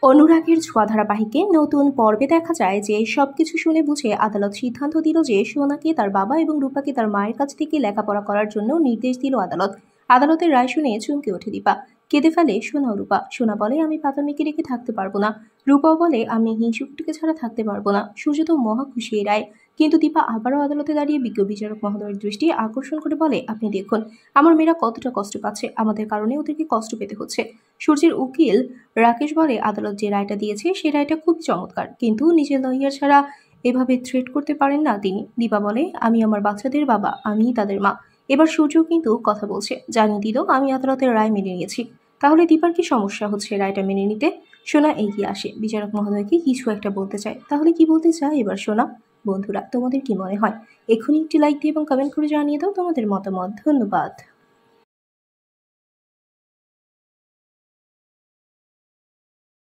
অনুরাগের ছোঁয়া ধারাবাহিকে নতুন পর্বে দেখা যায় যে সবকিছু শুনে বুঝে আদালত সিদ্ধান্ত দিল যে সোনাকে তার বাবা এবং রূপাকে তার মায়ের কাছ থেকে লেখাপড়া করার জন্য নির্দেশ দিল আদালত। আদালতের রায় শুনে চমকে ওঠে দীপা। কেঁদে ফেলে সোনা ও রূপা। সোনা বলে, আমি পাতামিকে রেখে থাকতে পারবো না। রূপাও বলে, আমি হিংসুকুটিকে ছাড়া থাকতে পারবো না। সূর্য তো মহা খুশি এই রায়। কিন্তু দীপা আবারও আদালতে দাঁড়িয়ে বিজ্ঞ বিচারক মহোদয়ের দৃষ্টি আকর্ষণ করে বলে, আপনি দেখুন আমার মেয়েরা কতটা কষ্ট পাচ্ছে, আমাদের কারণে ওদেরকে কষ্ট পেতে হচ্ছে। সূর্যের উকিল রাকেশ বলে, আদালত যে রায়টা দিয়েছে সে রায়টা খুব চমৎকার, কিন্তু নিজের লয়ার ছাড়া এভাবে থ্রেট করতে পারেন না তিনি। দীপা বলে, আমি আমার বাচ্চাদের বাবা, আমিই তাদের মা। এবার সূর্য কিন্তু কথা বলছে, জানিয়ে দিল আমি আদালতের রায় মেনে নিয়েছি। তাহলে দীপার কি সমস্যা হচ্ছে রায়টা মেনে নিতে? সোনা এগিয়ে আসে, বিচারক মহোদয়কে কিছু একটা বলতে চায়। তাহলে কি বলতে চায় এবার সোনা? বন্ধুরা, তোমাদের কি মনে হয়? এখনই একটি লাইক দিয়ে এবং কমেন্ট করে জানিয়ে দাও তোমাদের মতামত। ধন্যবাদ।